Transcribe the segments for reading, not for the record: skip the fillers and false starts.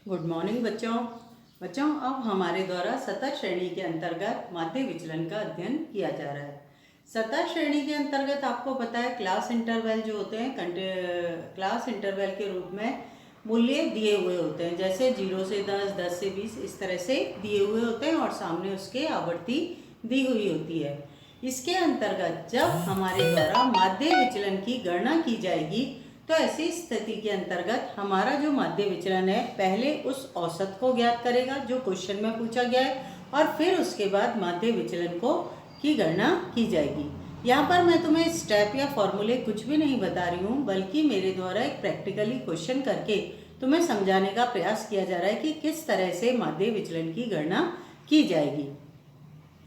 Good morning बच्चों अब हमारे द्वारा सतह श्रेणी के अंतर्गत माध्य विचलन का अध्ययन किया जा रहा है। सतह श्रेणी के अंतर्गत आपको पता है क्लास इंटरवल जो होते हैं क्लास इंटरवल के रूप में मूल्य दिए हुए होते हैं, जैसे 0 से 10, 10 से 20 इस तरह से दिए हुए होते हैं और सामने उसके आवृत्ति दी हुई होती है। इसके अंतर्गत जब हमारे द्वारा माध्य विचलन की गणना की जाएगी तो ऐसी स्थिति के अंतर्गत हमारा जो माध्य विचलन है पहले उस औसत को ज्ञात करेगा जो क्वेश्चन में पूछा गया है और फिर उसके बाद माध्य विचलन की गणना की जाएगी। यहाँ पर मैं तुम्हें स्टेप या फॉर्मूले कुछ भी नहीं बता रही हूँ, बल्कि मेरे द्वारा एक प्रैक्टिकली क्वेश्चन करके तुम्हें समझाने का प्रयास किया जा रहा है कि किस तरह से माध्य विचलन की गणना की जाएगी।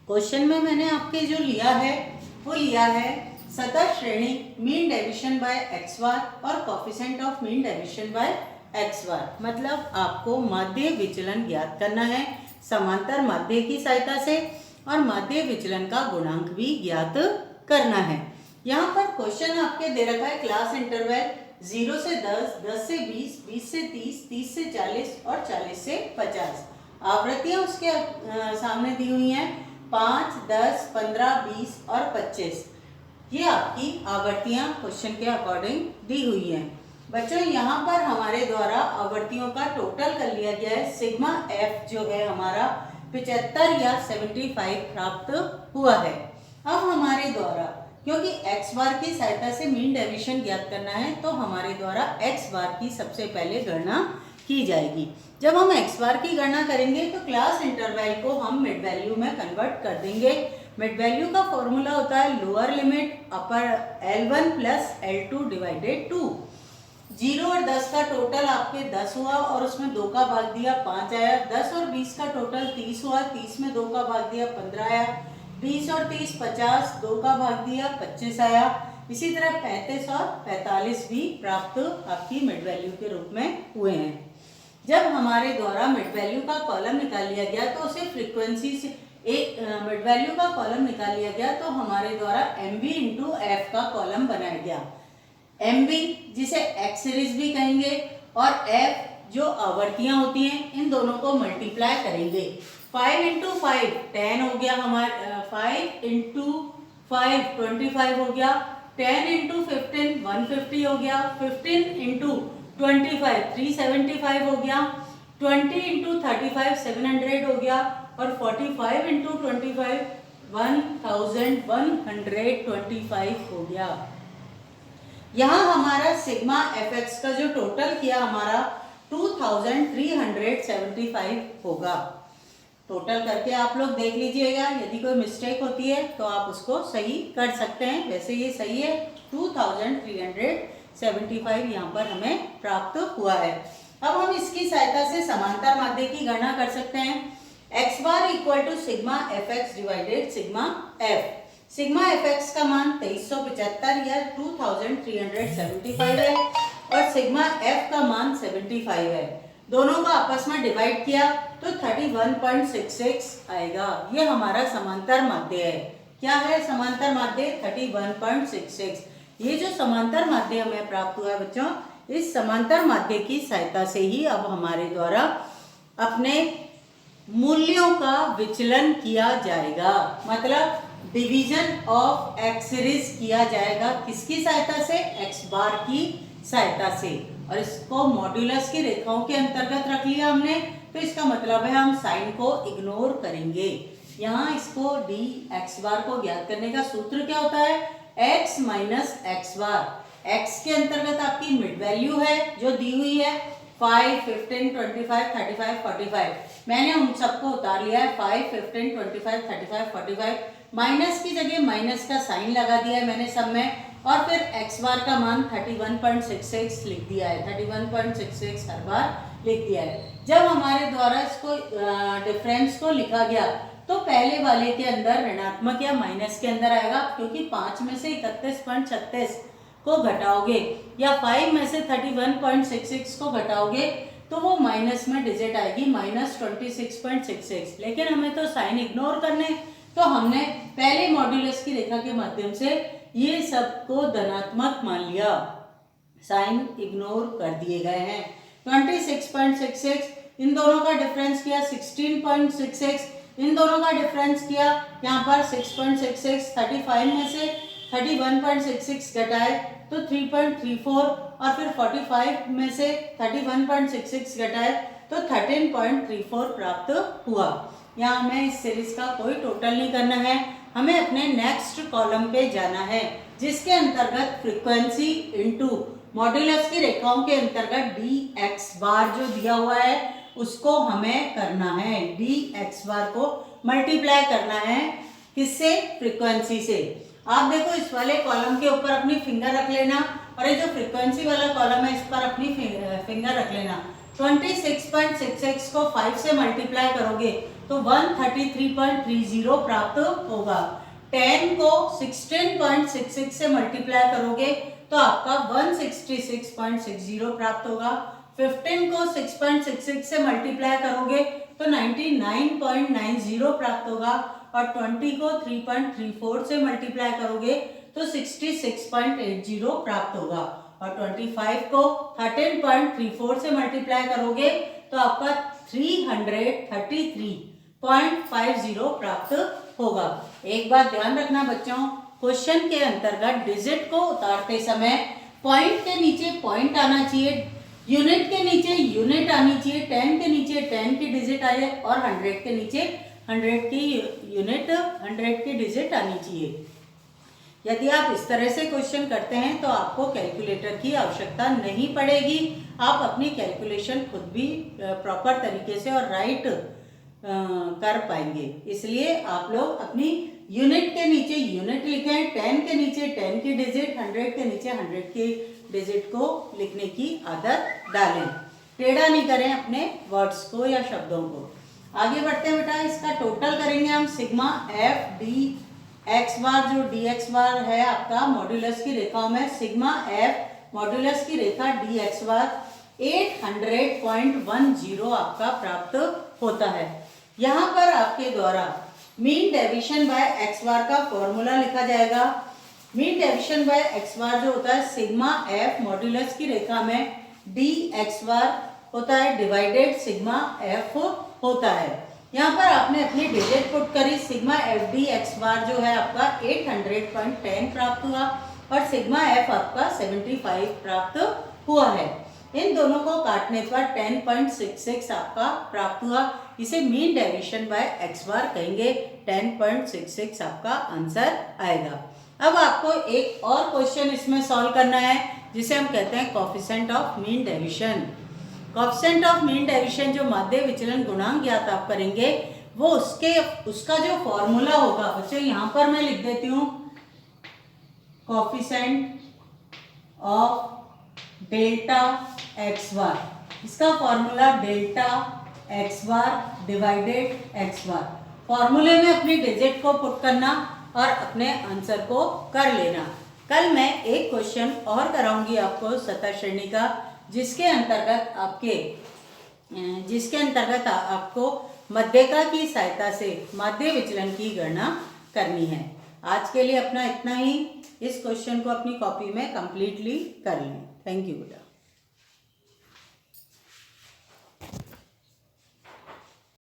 क्वेश्चन में मैंने आपके जो लिया है वो लिया है सतह श्रेणी mean deviation by X bar और coefficient of mean deviation by X bar. मतलब आपको माध्य विचलन ज्ञात करना है समांतर माध्य की सहायता से और माध्य विचलन का गुणांक भी ज्ञात करना है। यहाँ पर क्वेश्चन आपके दे रखा है क्लास इंटरवल 0 से 10, 10 से 20, 20 से 30, 30 से 40 और 40 से 50। आवृत्तियाँ उसके सामने दी हुई हैं 5, 10, 15, 20 और 25। ये आपकी आवृत्तियां क्वेश्चन के अकॉर्डिंग दी हुई हैं। बच्चों यहाँ पर हमारे द्वारा आवृत्तियों का टोटल कर लिया गया है। सिग्मा एफ जो है हमारा 75 या 75 प्राप्त हुआ है। अब हमारे द्वारा क्योंकि एक्स बार की सहायता से मीन डेविएशन ज्ञात करना है तो हमारे द्वारा एक्स बार की सबसे पहले गणना की जाएगी। जब हम एक्स बार की गणना करेंगे तो क्लास इंटरवल को हम मिड वैल्यू में कन्वर्ट कर देंगे। मिड वैल्यू का फॉर्मूला होता है lower limit upper L1 plus L2 divided 2। 0 और 10 का टोटल आपके 10 हुआ और उसमें 2 का भाग दिया 5 आया। 10 और 20 का टोटल 30 हुआ, 30 में 2 का भाग दिया 15 आया। 20 और 30 50, 2 का भाग दिया 25 आया। इसी तरह 35 और 45 भी प्राप्त आपकी मिड वैल्यू के रूप में हुए हैं। जब हमारे द्वारा मिड वैल्यू का कॉलम निकाल लिया गया तो उसे फ्रीक्वेंसी से एक मिड वैल्यू का कॉलम निकाल लिया गया तो हमारे द्वारा MB इंटू एफ का कॉलम बनाया गया। MB जिसे एक्स सीरीज भी कहेंगे और F जो आवृत्तियां होती हैं इन दोनों को मल्टीप्लाई करेंगे। 5 इंटू 5 10 हो गया हमारे 5 इंटू 5 25 हो गया। 10 इंटू 15 150 हो गया। 15 इंटू 25 375 हो गया। 20 इंटू 35 700 हो गया और 45 इंटू 25 1125 हो गया। यहाँ हमारा सिग्मा fx का जो टोटल किया हमारा 2375 होगा। टोटल करके आप लोग देख लीजिएगा, यदि कोई मिस्टेक होती है तो आप उसको सही कर सकते हैं। वैसे ये सही है, 2375 यहाँ पर हमें प्राप्त हुआ है। अब हम इसकी सहायता से समांतर माध्य की गणना कर सकते हैं। X bar equal to sigma f x divided sigma f. Sigma f x का मान 2375 या 2375 है और सिग्मा एफ का मान 75 है। दोनों को आपस में डिवाइड किया तो 31.66 आएगा। ये हमारा समांतर माध्य है। क्या है समांतर माध्य? 31.66। ये जो समांतर माध्य हमें प्राप्त हुआ है बच्चों, इस समांतर माध्य की सहायता से ही अब हमारे द्वारा अपने मूल्यों का विचलन किया जाएगा। मतलब डिवीजन ऑफ एक्स सीरीज किया जाएगा। किसकी सहायता से? एक्स बार की सहायता से। और इसको मॉड्यूलस की रेखाओं के अंतर्गत रख लिया हमने, तो इसका मतलब है हम साइन को इग्नोर करेंगे। यहाँ इसको डी एक्स बार को ज्ञात करने का सूत्र क्या होता है? एक्स माइनस एक्स बार। एक्स के अंतर्गत आपकी मिड वैल्यू है जो दी हुई है 5, 15, 25, 35, 45। मैंने उन सबको उतार लिया है 5, 15, 25, 35, 45। माइनस की जगह माइनस का साइन लगा दिया है मैंने सब में और फिर एक्स बार का मान 31.66 लिख दिया है। 31.66 हर बार लिख दिया है। जब हमारे द्वारा इसको डिफरेंस को लिखा गया तो पहले वाले के अंदर ऋणात्मक या माइनस के अंदर आएगा, क्योंकि 5 में से 31.36 को घटाओगे या 5 में से 31.66 को घटाओगे तो वो माइनस में डिजिट आएगी -26.66। लेकिन हमें तो साइन इग्नोर करने, तो हमने पहले मॉड्यूलस की रेखा के माध्यम से ये सब को धनात्मक मान लिया, साइन इग्नोर कर दिए गए हैं। 26.66 इन दोनों का डिफरेंस किया 16.66, इन दोनों का डिफरेंस किया यहाँ पर 6.66, 35 में से 31.66 घटाए तो 3.34 और फिर 45 में से 31.66 घटाए तो 13.34 प्राप्त हुआ। यहाँ हमें इस सीरीज का कोई टोटल नहीं करना है, हमें अपने नेक्स्ट कॉलम पे जाना है जिसके अंतर्गत फ्रीक्वेंसी इनटू मॉड्यूलस की रेखाओं के अंतर्गत डी एक्स बार जो दिया हुआ है उसको हमें करना है। डी एक्स बार को मल्टीप्लाई करना है किससे? फ्रीक्वेंसी से। आप देखो इस वाले कॉलम के ऊपर अपनी फिंगर रख लेना और ये जो फ्रीक्वेंसी वाला कॉलम है इस पर अपनी फिंगर रख लेना। 26.66 को 5 से मल्टीप्लाई करोगे तो 133.30 प्राप्त होगा। 10 को 16.66 से मल्टीप्लाई करोगे तो आपका 166.60 प्राप्त होगा। 15 को 6.66 से मल्टीप्लाई करोगे तो 99.90 प्राप्त होगा और 20 को 3.34 से मल्टीप्लाई करोगे तो 66.80 प्राप्त होगा और 25 को 13.34 से मल्टीप्लाई करोगे तो आपका 333.50 प्राप्त होगा। एक बात ध्यान रखना बच्चों, क्वेश्चन के अंतर्गत डिजिट को उतारते समय पॉइंट के नीचे पॉइंट आना चाहिए, यूनिट के नीचे यूनिट आनी चाहिए, 10 के नीचे 10 की डिजिट आए और 100 के नीचे 100 की यूनिट 100 की डिजिट आनी चाहिए। यदि आप इस तरह से क्वेश्चन करते हैं तो आपको कैलकुलेटर की आवश्यकता नहीं पड़ेगी, आप अपनी कैलकुलेशन खुद भी प्रॉपर तरीके से और राइट कर पाएंगे। इसलिए आप लोग अपनी यूनिट के नीचे यूनिट लिखें, 10 के नीचे 10 की डिजिट, 100 के नीचे 100 की डिजिट को लिखने की आदत डालें, टेढ़ा नहीं करें अपने वर्ड्स को या शब्दों को। आगे बढ़ते हैं बेटा, इसका टोटल करेंगे हम। सिग्मा एफ डी एक्स बार, जो डी एक्स बार है आपका मॉड्यूलस की रेखाओं में, सिग्मा एफ मॉड्यूलस की रेखा डी एक्स बार 800.10 आपका प्राप्त होता है। यहाँ पर आपके द्वारा मीन डेविएशन बाय एक्स बार का फॉर्मूला लिखा जाएगा। मीन डेविएशन बाय एक्स बार जो होता है सिग्मा एफ मॉड्यूलस की रेखा में डी एक्स बार होता है डिवाइडेड सिग्मा एफ होता है। यहाँ पर आपने अपनी डिजिट पुट करी, सिग्मा एफ डी एक्स बार जो है आपका 800.10 प्राप्त हुआ और सिग्मा एफ आपका 75 प्राप्त हुआ है। इन दोनों को काटने पर 10.66 आपका प्राप्त हुआ। इसे मीन डेविएशन बाय एक्स बार कहेंगे। 10.66 आपका आंसर आएगा। अब आपको एक और क्वेश्चन इसमें सॉल्व करना है जिसे हम कहते हैं coefficient of mean deviation. Coefficient of mean deviation जो माध्य विचलन गुणांक ज्ञात आप करेंगे वो उसका जो फॉर्मूला होगा बच्चों, यहाँ पर मैं लिख देती हूँ coefficient of delta X bar. इसका formula delta X bar divided X bar. फॉर्मूले में अपनी डिजिट को पुट करना और अपने आंसर को कर लेना। कल मैं एक क्वेश्चन और कराऊंगी आपको सतह श्रेणी का जिसके अंतर्गत आपको मध्यिका की सहायता से माध्य विचलन की गणना करनी है। आज के लिए अपना इतना ही। इस क्वेश्चन को अपनी कॉपी में कंप्लीटली कर लें। थैंक यू बेटा।